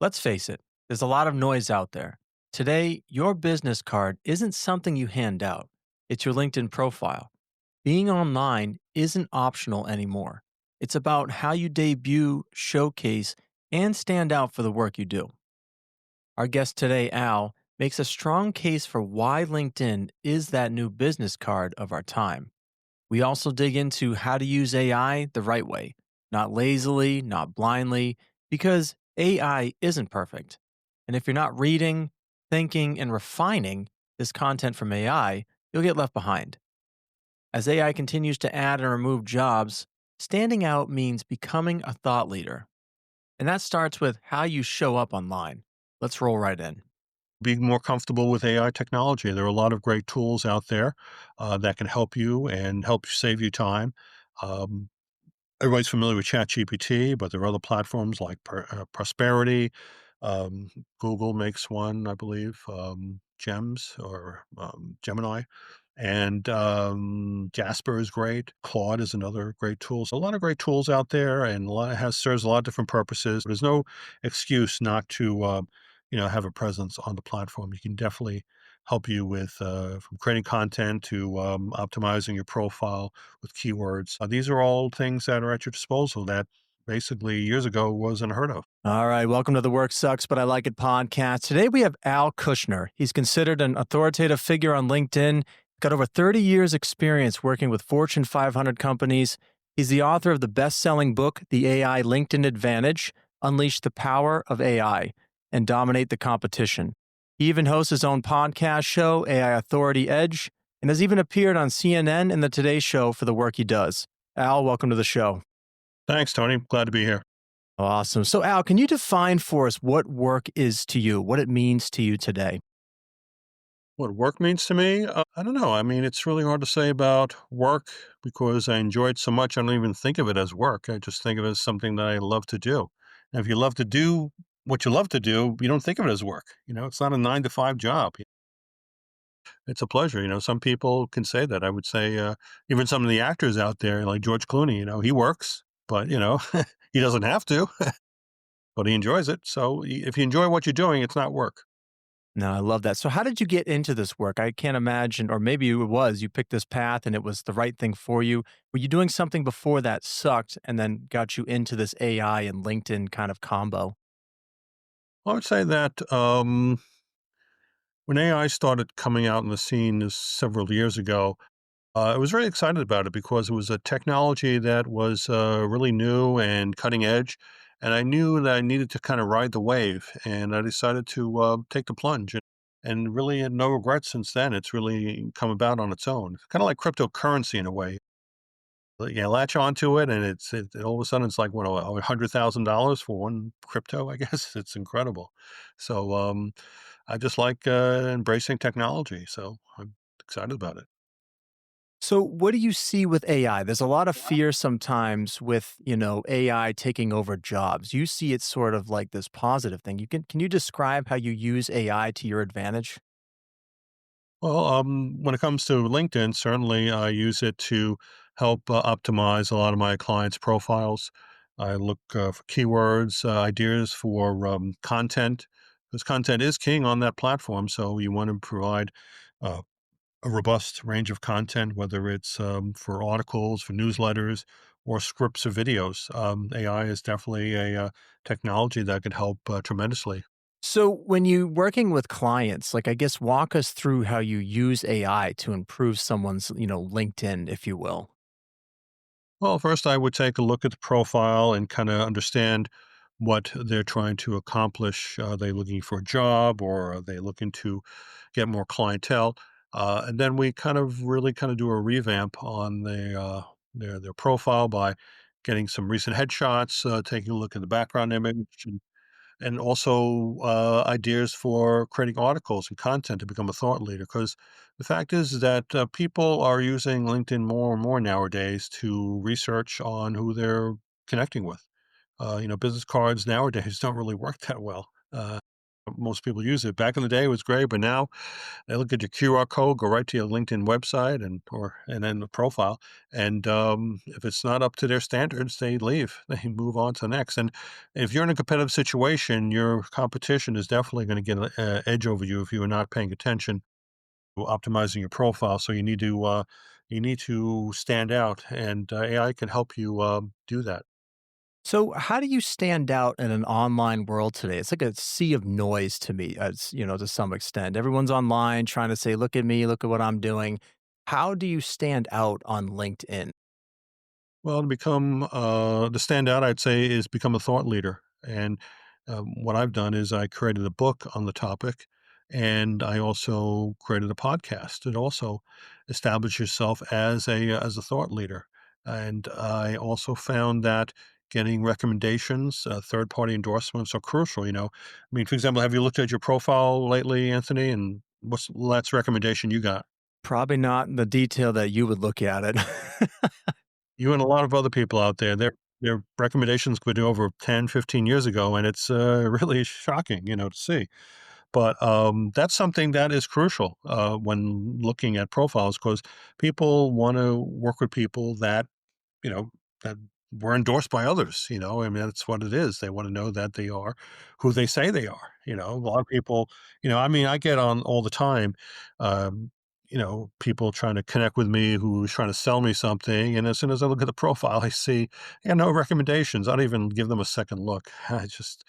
Let's face it, there's a lot of noise out there. Today, your business card isn't something you hand out, it's your LinkedIn profile. Being online isn't optional anymore. It's about how you debut, showcase, and stand out for the work you do. Our guest today, Al, makes a strong case for why LinkedIn is that new business card of our time. We also dig into how to use AI the right way, not lazily, not blindly, because AI isn't perfect. And if you're not reading, thinking, and refining this content from AI, you'll get left behind. As AI continues to add and remove jobs, standing out means becoming a thought leader. And that starts with how you show up online. Let's roll right in. Being more comfortable with AI technology. There are a lot of great tools out there that can help you and help you save you time. Um, Everybody's familiar with ChatGPT, but there are other platforms like Prosperity. Um, Google makes one, I believe, Gems or Gemini. And Jasper is great. Claude is another great tool. So a lot of great tools out there, and a lot has serves a lot of different purposes. There's no excuse not to, have a presence on the platform. You can definitely help you with from creating content to optimizing your profile with keywords. These are all things that are at your disposal that basically years ago wasn't heard of. All right, welcome to the Work Sucks, but I Like It podcast. Today we have Al Kushner. He's considered an authoritative figure on LinkedIn, got over 30 years experience working with Fortune 500 companies. He's the author of the best-selling book, The AI LinkedIn Advantage: Unleash the Power of AI and Dominate the Competition. He even hosts his own podcast show, AI Authority Edge, and has even appeared on CNN and the Today Show for the work he does. Al, welcome to the show. Thanks, Tony. Glad to be here. Awesome. So, Al, can you define for us what work is to you, what it means to you today? What work means to me? I don't know. I mean, it's really hard to say about work because I enjoy it so much. I don't even think of it as work. I just think of it as something that I love to do. And if you love to do what you love to do, you don't think of it as work. It's not a 9 to 5 job. It's a pleasure. Some people can say that. I would say, even some of the actors out there, like George Clooney, he works, but, he doesn't have to, but he enjoys it. So if you enjoy what you're doing, it's not work. No, I love that. So, how did you get into this work? I can't imagine, or maybe it was you picked this path and it was the right thing for you. Were you doing something before that sucked and then got you into this AI and LinkedIn kind of combo? I would say that when AI started coming out in the scene several years ago, I was very excited about it because it was a technology that was really new and cutting edge. And I knew that I needed to kind of ride the wave. And I decided to take the plunge. And really had no regrets since then. It's really come about on its own. Kind of like cryptocurrency in a way. Like, yeah, latch onto it, and all of a sudden it's like what $100,000 for one crypto. I guess it's incredible. So I just like embracing technology. So I'm excited about it. So, what do you see with AI? There's a lot of fear sometimes with, AI taking over jobs. You see it sort of like this positive thing. Can you describe how you use AI to your advantage? Well, when it comes to LinkedIn, certainly I use it to help optimize a lot of my clients' profiles. I look for keywords, ideas for content, because content is king on that platform. So you want to provide uh, a robust range of content, whether it's for articles, for newsletters, or scripts or videos. AI is definitely a technology that could help tremendously. So when you working with clients, like I guess walk us through how you use AI to improve someone's, LinkedIn, if you will. Well, first, I would take a look at the profile and kind of understand what they're trying to accomplish. Are they looking for a job or are they looking to get more clientele? And then we really do a revamp on their profile by getting some recent headshots, taking a look at the background image, and also ideas for creating articles and content to become a thought leader. Because the fact is that people are using LinkedIn more and more nowadays to research on who they're connecting with. Business cards nowadays don't really work that well. Most people use it. Back in the day, it was great, but now they look at your QR code, go right to your LinkedIn website and then the profile. And if it's not up to their standards, they leave. They move on to the next. And if you're in a competitive situation, your competition is definitely going to get an edge over you if you are not paying attention to optimizing your profile. So you need to stand out, and AI can help you do that. So, how do you stand out in an online world today? It's like a sea of noise to me, as to some extent. Everyone's online trying to say, "Look at me, look at what I'm doing." How do you stand out on LinkedIn? Well, to stand out, I'd say, is become a thought leader. And what I've done is I created a book on the topic, and I also created a podcast. It also established yourself as a thought leader. And I also found that getting recommendations, third party endorsements are crucial. I mean, for example, have you looked at your profile lately, Anthony? And what's the last recommendation you got? Probably not in the detail that you would look at it. You and a lot of other people out there, their recommendations were do over 10, 15 years ago, and it's, really shocking, to see. But, that's something that is crucial, when looking at profiles, because people wanna work with people you know, that were endorsed by others, I mean, that's what it is. They wanna know that they are who they say they are, A lot of people, I mean, I get on all the time, um, people trying to connect with me who's trying to sell me something, and as soon as I look at the profile, I see, yeah, no recommendations. I don't even give them a second look. I just,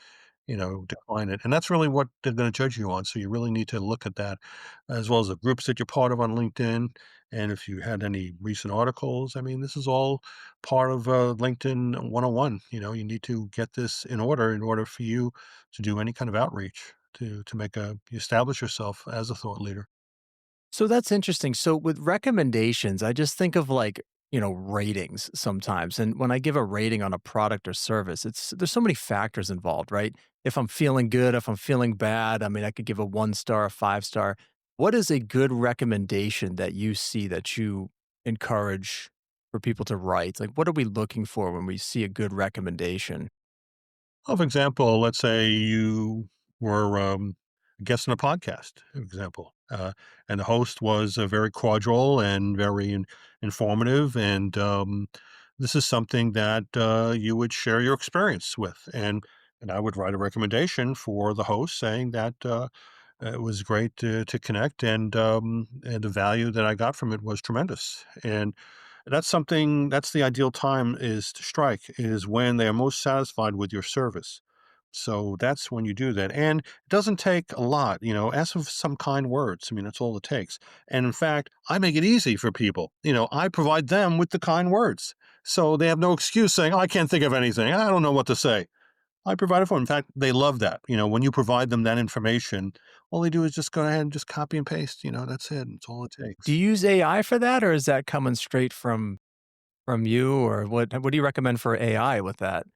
decline it, and that's really what they're gonna judge you on, so you really need to look at that, as well as the groups that you're part of on LinkedIn, and if you had any recent articles. I mean, this is all part of LinkedIn 101. You need to get this in order for you to do any kind of outreach to make a establish yourself as a thought leader. So that's interesting. So with recommendations, I just think of like, ratings sometimes. And when I give a rating on a product or service, there's so many factors involved, right? If I'm feeling good, if I'm feeling bad, I mean, I could give a 1 star, a 5 star. What is a good recommendation that you see that you encourage for people to write? Like, what are we looking for when we see a good recommendation? Well, for example, let's say you were a guest on a podcast, for example, and the host was very cordial and very informative. And this is something that you would share your experience with. And I would write a recommendation for the host saying that it was great to connect, and the value that I got from it was tremendous. And that's the ideal time is to strike, is when they are most satisfied with your service. So that's when you do that. And it doesn't take a lot, ask for some kind words. I mean, that's all it takes. And in fact, I make it easy for people. I provide them with the kind words. So they have no excuse saying, "Oh, I can't think of anything. I don't know what to say." I provide it for them. In fact, they love that. When you provide them that information, all they do is just go ahead and just copy and paste. That's it. That's all it Do takes. you use AI for that, or is that coming straight from you, or what do you recommend for AI with that?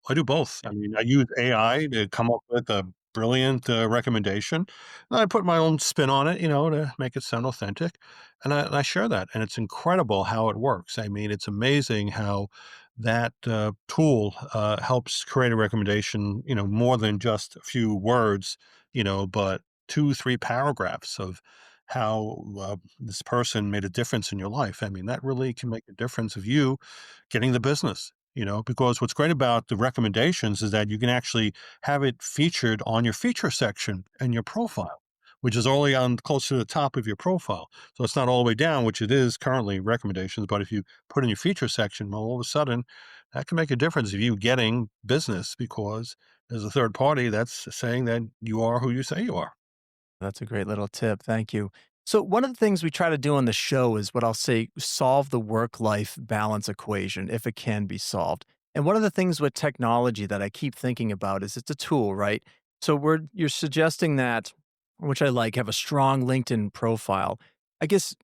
I do both. I mean, I use AI to come up with a brilliant recommendation. And I put my own spin on it, to make it sound authentic. And I share that. And it's incredible how it works. I mean, it's amazing how that tool helps create a recommendation, more than just a few words, but two, three paragraphs of how this person made a difference in your life. I mean, that really can make a difference of you getting the business. Because what's great about the recommendations is that you can actually have it featured on your feature section in your profile, which is only on close to the top of your profile. So it's not all the way down, which it is currently recommendations. But if you put in your feature section, well, all of a sudden that can make a difference of you getting business, because there's a third party that's saying that you are who you say you are. That's a great little tip. Thank you. So, one of the things we try to do on the show is what I'll say solve the work life balance equation if it can be solved. And one of the things with technology that I keep thinking about is it's a tool, right? So, you're suggesting that, which I like, have a strong LinkedIn profile. I guess,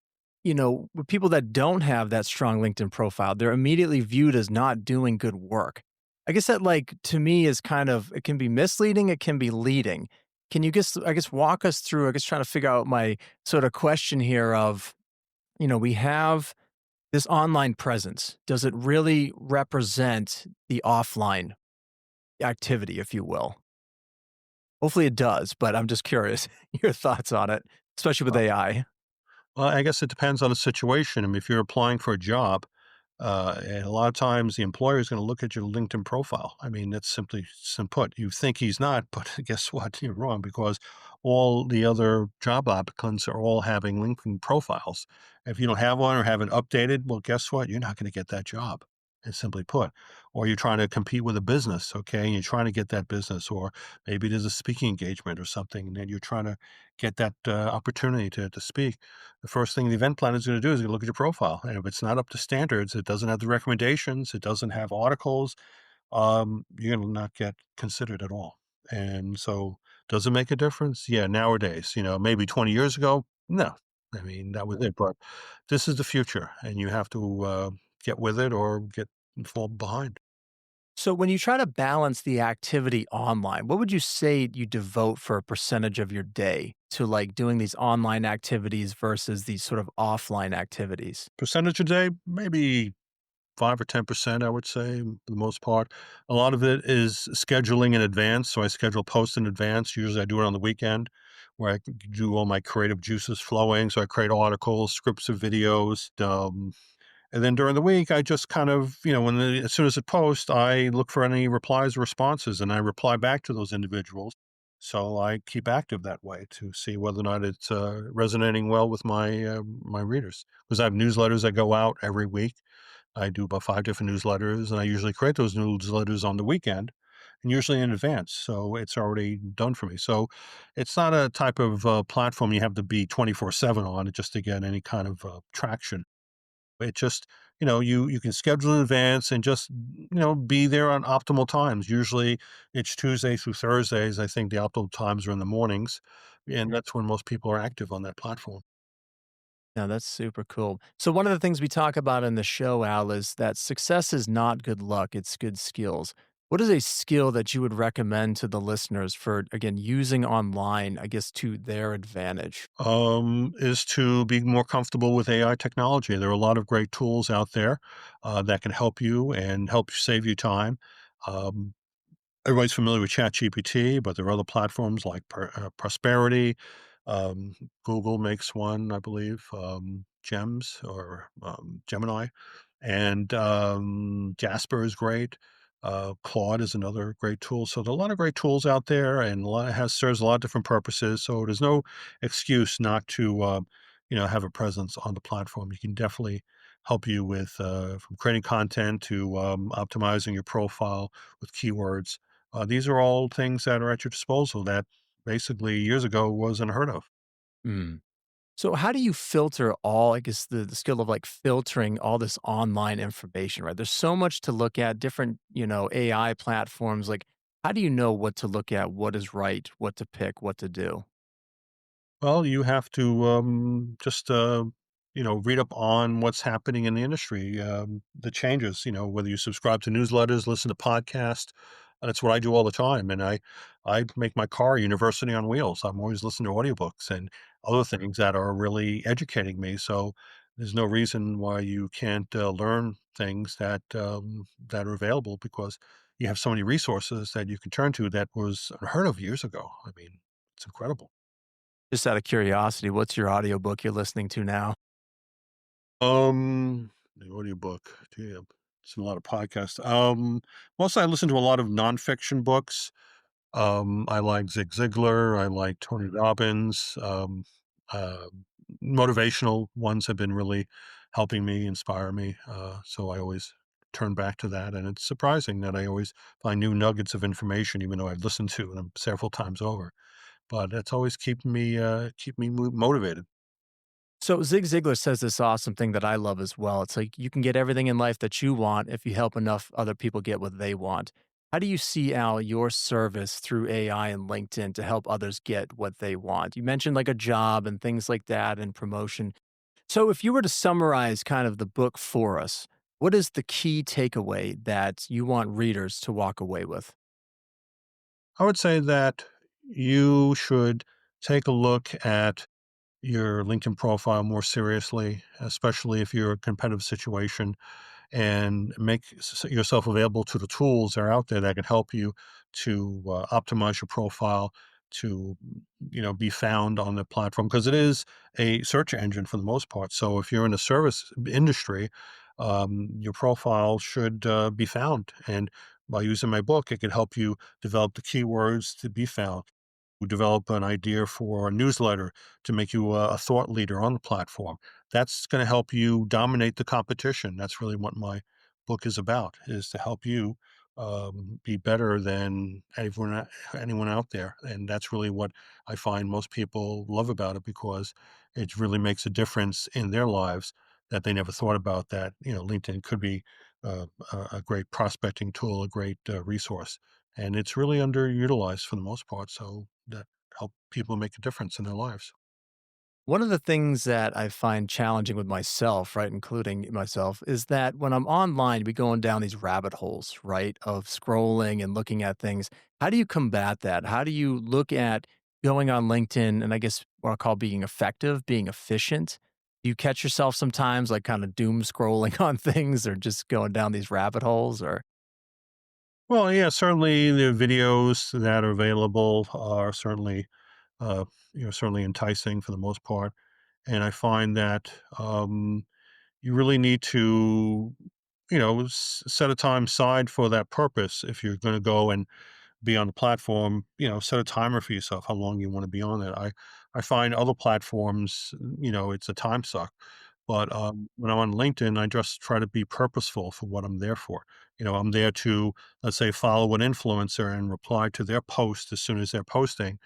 with people that don't have that strong LinkedIn profile, they're immediately viewed as not doing good work. I guess that, like, to me, is kind of, it can be misleading, it can be leading. Can you just, I guess, walk us through, I guess, trying to figure out my sort of question here of, we have this online presence. Does it really represent the offline activity, if you will? Hopefully it does, but I'm just curious your thoughts on it, especially with AI. Well, I guess it depends on the situation. I mean, if you're applying for a job, and a lot of times the employer is going to look at your LinkedIn profile. I mean, that's simply put. You think he's not, but guess what? You're wrong because all the other job applicants are all having LinkedIn profiles. If you don't have one or haven't updated, well, guess what? You're not going to get that job. It's simply put. Or you're trying to compete with a business, okay, and you're trying to get that business, or maybe there's a speaking engagement or something, and you're trying to get that opportunity to speak. The first thing the event planner is going to do is going to look at your profile. And if it's not up to standards, it doesn't have the recommendations, it doesn't have articles, you're going to not get considered at all. And so, does it make a difference? Yeah, nowadays, maybe 20 years ago, no. I mean, that was it. But this is the future, and you have to get with it or get fall behind. So, when you try to balance the activity online, what would you say you devote for a percentage of your day to like doing these online activities versus these sort of offline activities? Percentage a day, maybe 5 or 10%, I would say, for the most part. A lot of it is scheduling in advance, so I schedule posts in advance. Usually, I do it on the weekend where I can do all my creative juices flowing, so I create articles, scripts of videos, and then during the week, I just kind of, as soon as it posts, I look for any replies or responses, and I reply back to those individuals. So I keep active that way to see whether or not it's resonating well with my readers. Because I have newsletters that go out every week. I do about 5 different newsletters, and I usually create those newsletters on the weekend and usually in advance, so it's already done for me. So it's not a type of, platform you have to be 24/7 on just to get any kind of, traction. It just you can schedule in advance and just, be there on optimal times. Usually, it's Tuesday through Thursdays. I think the optimal times are in the mornings, and that's when most people are active on that platform. Yeah, that's super cool. So, one of the things we talk about in the show, Al, is that success is not good luck, it's good skills. What is a skill that you would recommend to the listeners for, again, using online, I guess, to their advantage? Is to be more comfortable with AI technology. There are a lot of great tools out there that can help you and help you save you time. Um, Everybody's familiar with ChatGPT, but there are other platforms like Prosperity. Um, Google makes one, I believe, Gems or Gemini, and Jasper is great. Claude is another great tool. So there are a lot of great tools out there, and a lot has serves a lot of different purposes. So there's no excuse not to, have a presence on the platform. You can definitely help you with from creating content to optimizing your profile with keywords. These are all things that are at your disposal that basically years ago was unheard of. Mm. So, how do you filter all, I guess, the skill of like filtering all this online information, right? There's so much to look at, different, AI platforms. Like, how do you know what to look at, what is right, what to pick, what to do? Well, you have to just read up on what's happening in the industry, the changes. Whether you subscribe to newsletters, listen to podcasts. That's what I do all the time, and I make my car a university on wheels. I'm always listening to audiobooks and other things that are really educating me. So there's no reason why you can't learn things that are available because you have so many resources that you can turn to that was unheard of years ago. I mean, it's incredible. Just out of curiosity, what's your audiobook you're listening to now? The audiobook. Damn. It's a lot of podcasts. Mostly I listen to a lot of nonfiction books. I like Zig Ziglar. I like Tony Robbins. Uh, Motivational ones have been really helping me, inspire me. So I always turn back to that. And it's surprising that I always find new nuggets of information, even though I've listened to them several times over. But it's always keep me motivated. So Zig Ziglar says this awesome thing that I love as well. It's like you can get everything in life that you want if you help enough other people get what they want. How do you see, Al, your service through AI and LinkedIn to help others get what they want? You mentioned like a job and things like that and promotion. So if you were to summarize kind of the book for us, what is the key takeaway that you want readers to walk away with? I would say that you should take a look at your LinkedIn profile more seriously, especially if you're in a competitive situation, and make yourself available to the tools that are out there that can help you to optimize your profile. to be found on the platform because it is a search engine for the most part. So if you're in the service industry, your profile should be found. And by using my book, it can help you develop the keywords to be found. We develop an idea for a newsletter to make you a thought leader on the platform. That's going to help you dominate the competition. That's really what my book is about, is to help you be better than anyone out there. And that's really what I find most people love about it, because it really makes a difference in their lives that they never thought about, that LinkedIn could be a great prospecting tool, a great resource, and it's really underutilized for the most part. So that help people make a difference in their lives. One of the things that I find challenging with myself, right, including myself, is that when I'm online, we going down these rabbit holes, right, of scrolling and looking at things. How do you combat that? How do you look at going on LinkedIn and I guess what I call being effective, being efficient? Do you catch yourself sometimes like kind of doom scrolling on things or just going down these rabbit holes or Well, yeah, certainly the videos that are available are uh, certainly enticing for the most part, and I find that you really need to set a time aside for that purpose. If you're going to go and be on the platform, set a timer for yourself how long you want to be on it. I find other platforms, it's a time suck. But when I'm on LinkedIn, I just try to be purposeful for what I'm there for. I'm there to, let's say, follow an influencer and reply to their post as soon as they're posting,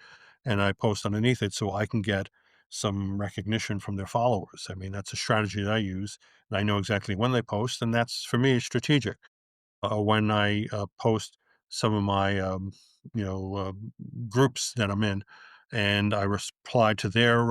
and I post underneath it so I can get some recognition from their followers. I mean, that's a strategy that I use, and I know exactly when they post, and that's for me strategic. When I post some of my groups that I'm in, and I reply to their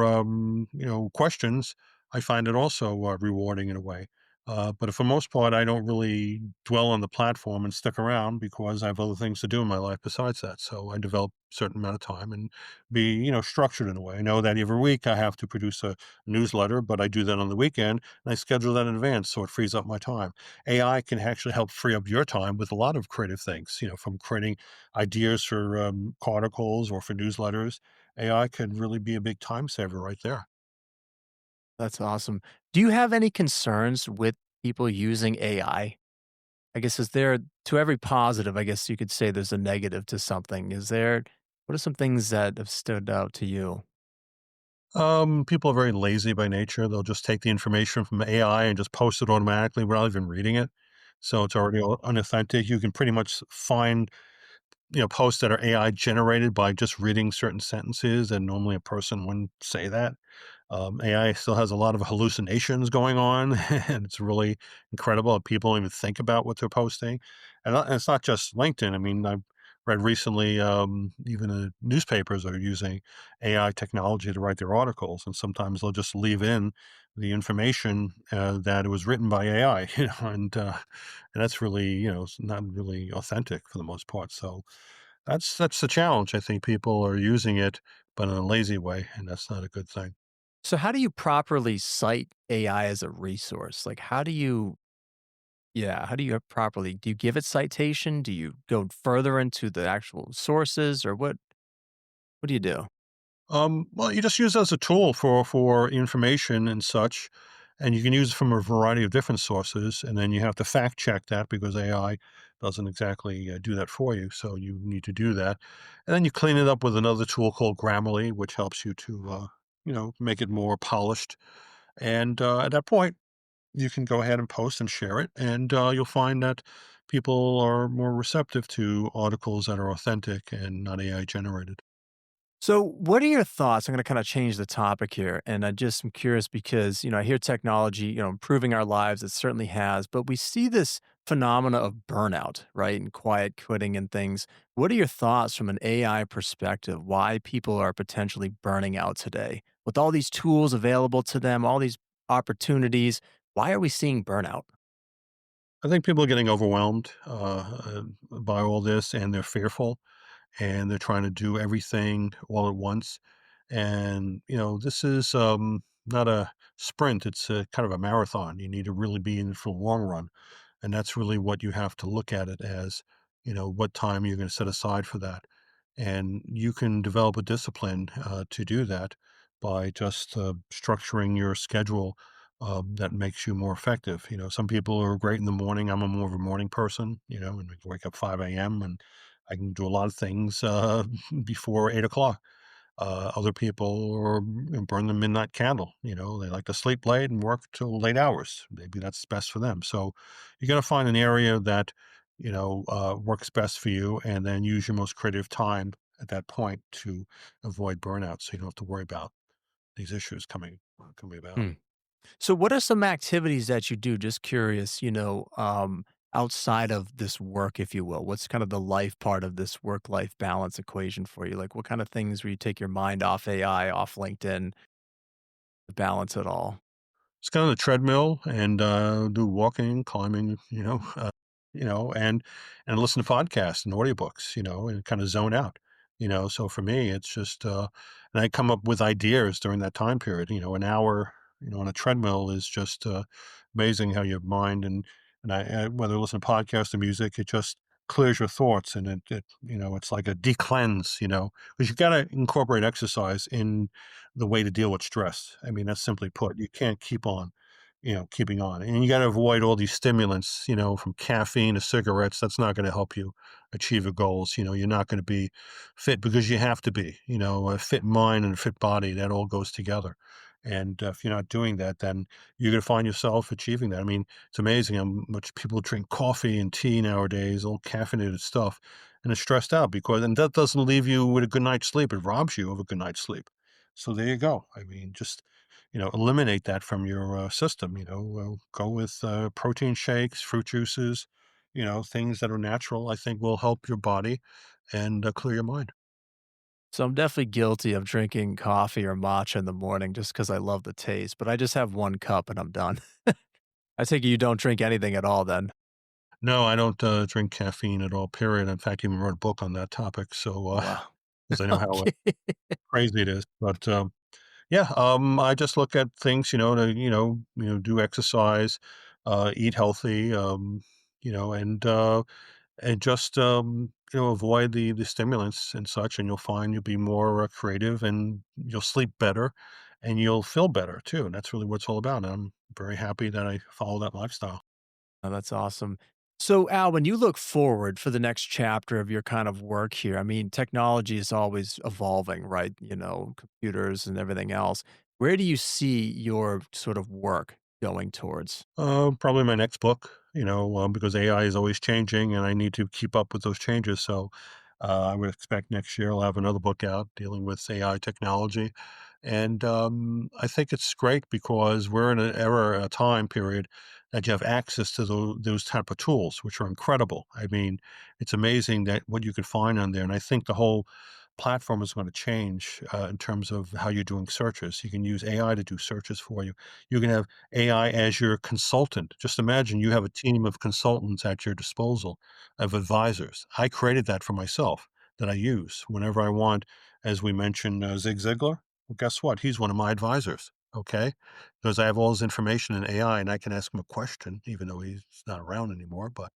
questions, I find it also rewarding in a way. But for the most part, I don't really dwell on the platform and stick around because I have other things to do in my life besides that. So I develop a certain amount of time and be structured in a way. I know that every week I have to produce a newsletter, but I do that on the weekend and I schedule that in advance so it frees up my time. AI can actually help free up your time with a lot of creative things, from creating ideas for articles or for newsletters. AI could really be a big time saver right there. that's awesome. Do you have any concerns with people using I guess is there to every positive, I guess you could say there's a negative to something. Is there what are some things that have stood out to you? People are very lazy by nature. They'll just take the information from AI and just post it automatically without even reading it. So it's already unauthentic. You can pretty much find posts that are AI generated by just reading certain sentences, and normally a person wouldn't say that. AI still has a lot of hallucinations going on, and it's really incredible that people don't even think about what they're posting. And it's not just LinkedIn. I mean, I've read recently, even the newspapers are using AI technology to write their articles, and sometimes they'll just leave in the information that it was written by AI, and that's really, it's not really authentic for the most part. So that's the challenge. I think people are using it, but in a lazy way, and that's not a good thing. So how do you properly cite AI as a resource? Like how do you yeah, how do you properly do you give it citation? Do you go further into the actual sources or what do you do? Well, you just use it as a tool for information and such, and you can use it from a variety of different sources. And then you have to fact check that because AI doesn't exactly do that for you. So you need to do that, and then you clean it up with another tool called Grammarly, which helps you to make it more polished. And at that point, you can go ahead and post and share it, and you'll find that people are more receptive to articles that are authentic and not AI generated. So, what are your thoughts? I'm going to kind of change the topic here. And I just am curious because, I hear technology, improving our lives. It certainly has. But we see this phenomena of burnout, right? And quiet quitting and things. What are your thoughts from an AI perspective? Why people are potentially burning out today? With all these tools available to them, all these opportunities, why are we seeing burnout? I think people are getting overwhelmed by all this, and they're fearful, and they're trying to do everything all at once. And this is not a sprint; it's a kind of a marathon. You need to really be in for the long run, and that's really what you have to look at it as. What time you're going to set aside for that. And you can develop a discipline to do that by just structuring your schedule that makes you more effective. Some people are great in the morning. I'm a more of a morning person, and I wake up 5 a.m. and I can do a lot of things before 8 o'clock. Other people are, burn the midnight candle. They like to sleep late and work till late hours. Maybe that's best for them. So you got to find an area that works best for you, and then use your most creative time at that point to avoid burnout, so you don't have to worry about these issues coming about. Hmm. So what are some activities that you do? Just curious, outside of this work, if you will. What's kind of the life part of this work-life balance equation for you? Like what kind of things where you take your mind off AI, off LinkedIn, to balance it all? Just get on the treadmill and, do walking, climbing, and listen to podcasts and audiobooks, and kinda zone out, So for me, it's just, and I come up with ideas during that time period. An hour, on a treadmill is just, amazing how your mind and whether listen to podcasts or music, it just clears your thoughts, and it's like a de-cleanse, because you gotta incorporate exercise in the way to deal with stress. I mean, that's simply put. You can't keep on, keeping on. And you got to avoid all these stimulants, from caffeine to cigarettes. That's not going to help you achieve your goals. You're not going to be fit because you have to be, a fit mind and a fit body. That all goes together. And if you're not doing that, then you're going to find yourself achieving that. I mean, it's amazing how much people drink coffee and tea nowadays, all caffeinated stuff, and are stressed out and that doesn't leave you with a good night's sleep. It robs you of a good night's sleep. So there you go. I mean, just eliminate that from your system. Go with protein shakes, fruit juices, things that are natural. I think will help your body and clear your mind. So I'm definitely guilty of drinking coffee or matcha in the morning just because I love the taste, but I just have 1 cup and I'm done. I take it you don't drink anything at all then? No, I don't drink caffeine at all. Period. In fact, I even wrote a book on that topic. So Oh, wow. because I know how Okay. crazy it is, but yeah, I just look at things, do exercise, eat healthy, and just avoid the stimulants and such, and you'll find you'll be more creative, and you'll sleep better, and you'll feel better too. And that's really what it's all about. And I'm very happy that I follow that lifestyle. Oh, that's awesome. So, Al, when you look forward for the next chapter of your kind of work here, I mean, technology is always evolving, right? Computers and everything else. Where do you see your sort of work going towards? Probably my next book, because AI is always changing, and I need to keep up with those changes. So I would expect next year I'll have another book out dealing with AI technology. And I think it's great because we're in an era, a time period that you have access to those type of tools, which are incredible. I mean, it's amazing that what you can find on there. And I think the whole platform is going to change in terms of how you're doing searches. You can use AI to do searches for you. You can have AI as your consultant. Just imagine you have a team of consultants at your disposal, of advisors. I created that for myself that I use whenever I want. As we mentioned, Zig Ziglar. Well, guess what? He's one of my advisors. Okay, because I have all his information in AI, and I can ask him a question, even though he's not around anymore. But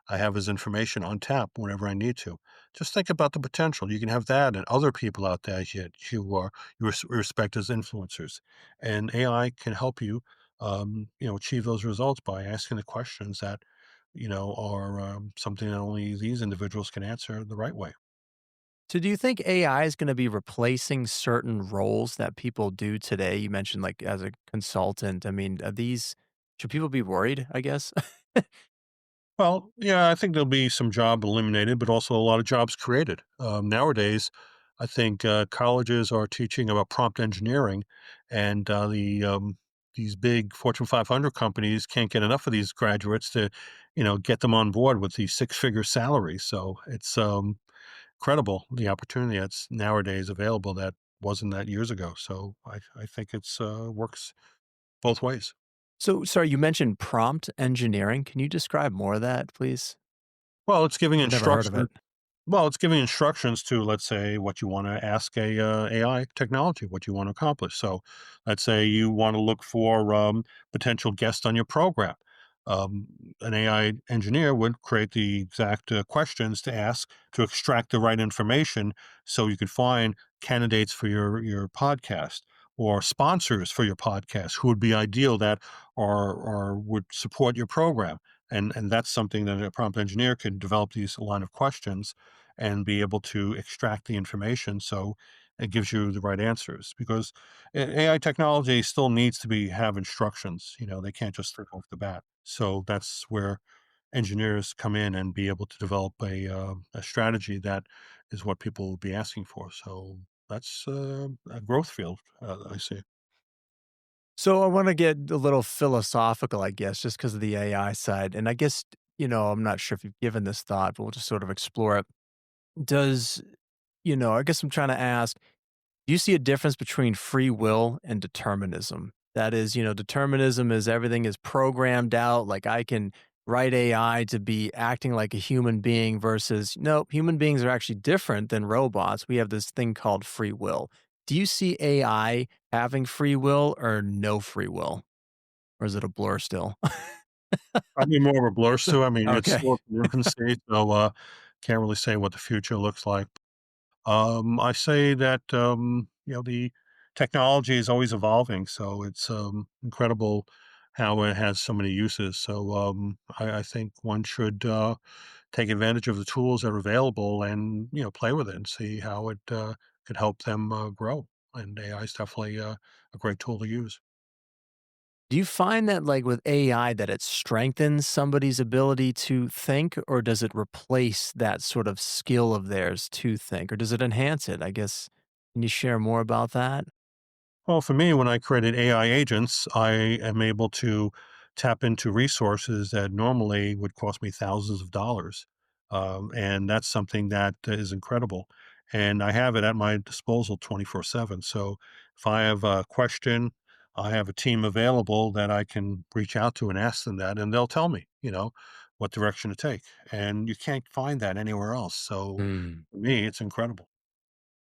I have his information on tap whenever I need to. Just think about the potential. You can have that and other people out there you respect as influencers, and AI can help you, achieve those results by asking the questions that, are something that only these individuals can answer the right way. So, do you think AI is going to be replacing certain roles that people do today? You mentioned like as a consultant. I mean, should people be worried, I guess? Well, yeah, I think there'll be some job eliminated, but also a lot of jobs created. Nowadays, I think colleges are teaching about prompt engineering, and these big Fortune 500 companies can't get enough of these graduates to, get them on board with these six-figure salaries. So it's credible the opportunity that's nowadays available that wasn't that years ago. So I think it's works both ways. So, sorry, you mentioned prompt engineering. Can you describe more of that, please? Well, it's giving I've never heard of instructions. it. Well, it's giving instructions to, let's say, what you want to ask a AI technology, what you want to accomplish. So, let's say you want to look for potential guests on your program. um, an AI engineer would create the exact questions to ask to extract the right information so you could find candidates for your podcast or sponsors for your podcast who would be ideal that or would support your program. And that's something that a prompt engineer could develop these line of questions and be able to extract the information so it gives you the right answers because AI technology still needs to be have instructions. They can't just think off the bat. So that's where engineers come in and be able to develop a strategy that is what people will be asking for. So that's a growth field, I see. So I want to get a little philosophical, I guess, just because of the AI side. And I guess, I'm not sure if you've given this thought, but we'll just sort of explore it. Does, I guess I'm trying to ask, do you see a difference between free will and determinism? That is, determinism is everything is programmed out. Like I can write AI to be acting like a human being versus, no, human beings are actually different than robots. We have this thing called free will. Do you see AI having free will or no free will? Or is it a blur still? Probably more of a blur, too. I mean, it's Okay. still in infancy, so can't really say what the future looks like. I say that the technology is always evolving, so it's incredible how it has so many uses. So I think one should take advantage of the tools that are available and play with it and see how it could help them grow. And AI is definitely a great tool to use. Do you find that, like, with AI that it strengthens somebody's ability to think, or does it replace that sort of skill of theirs to think, or does it enhance it? I guess, can you share more about that? Well, for me, when I created AI agents, I am able to tap into resources that normally would cost me thousands of dollars. And that's something that is incredible. And I have it at my disposal 24/7. So if I have a question, I have a team available that I can reach out to and ask them that, and they'll tell me, what direction to take. And you can't find that anywhere else. So Hmm. for me, it's incredible.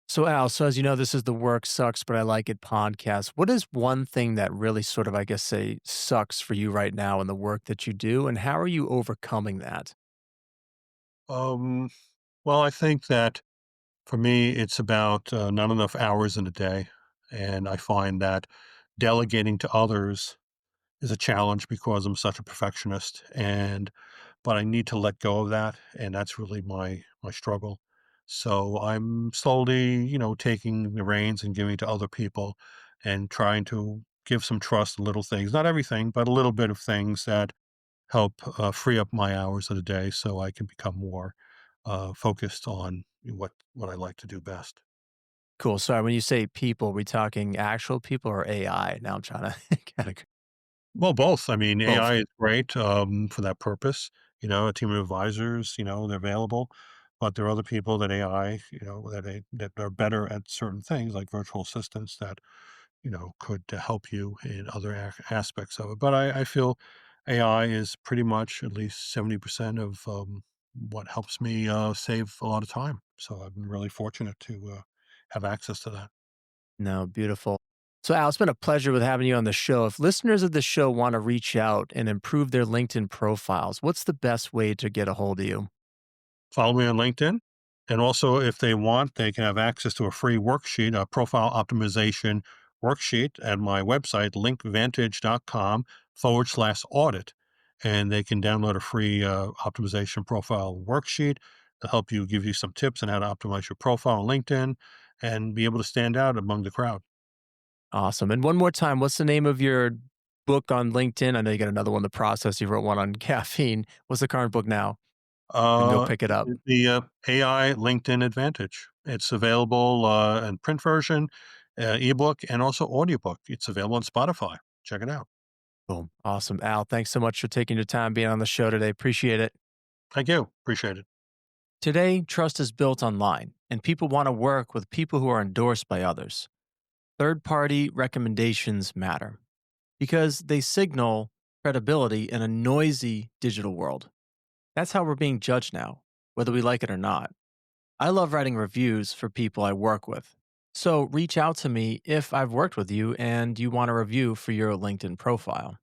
So, Al, so as you know, this is the Work Sucks, but I Like It podcast. What is one thing that really sort of, I guess, say, sucks for you right now in the work that you do, and how are you overcoming that? Um, well, I think that for me, it's about not enough hours in a day. And I find that delegating to others is a challenge because I'm such a perfectionist. But I need to let go of that. And that's really my struggle. So I'm slowly, taking the reins and giving to other people and trying to give some trust in little things, not everything, but a little bit of things that help free up my hours of the day so I can become more focused on what I like to do best. Cool. Sorry, when you say people, are we talking actual people or AI? Now I'm trying to kind of Well, both. I mean, both. AI is great for that purpose. A team of advisors, they're available, but there are other people that AI, that are better at certain things like virtual assistants that could help you in other aspects of it. But I feel AI is pretty much at least 70% of what helps me save a lot of time. So I've been really fortunate to have access to that. No, beautiful. So, Al, it's been a pleasure with having you on the show. If listeners of the show want to reach out and improve their LinkedIn profiles, what's the best way to get a hold of you? Follow me on LinkedIn. And also, if they want, they can have access to a free worksheet, a profile optimization worksheet at my website, linkvantage.com/audit. And they can download a free optimization profile worksheet to help you give you some tips on how to optimize your profile on LinkedIn and be able to stand out among the crowd. Awesome. And one more time, what's the name of your book on LinkedIn? I know you got another one in the process. You wrote one on caffeine. What's the current book now? I can go pick it up. The AI LinkedIn Advantage. It's available in print version, ebook, and also audiobook. It's available on Spotify. Check it out. Boom. Awesome. Al, thanks so much for taking your time being on the show today. Appreciate it. Thank you. Appreciate it. Today, trust is built online, and people want to work with people who are endorsed by others. Third party recommendations matter because they signal credibility in a noisy digital world. That's how we're being judged now, whether we like it or not. I love writing reviews for people I work with. So reach out to me if I've worked with you and you want a review for your LinkedIn profile.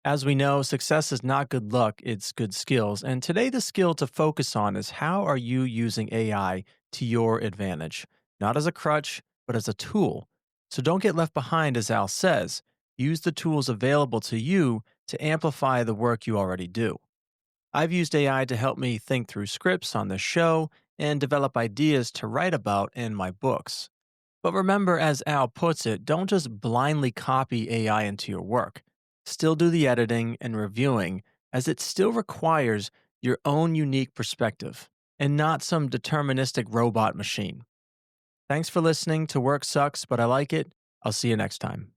As we know, success is not good luck, it's good skills. And today, the skill to focus on is how are you using AI to your advantage? Not as a crutch, but as a tool. So don't get left behind, as Al says. Use the tools available to you to amplify the work you already do. I've used AI to help me think through scripts on the show and develop ideas to write about in my books. But remember, as Al puts it, don't just blindly copy AI into your work. Still do the editing and reviewing, as it still requires your own unique perspective and not some deterministic robot machine. Thanks for listening to Work Sucks, but I Like It. I'll see you next time.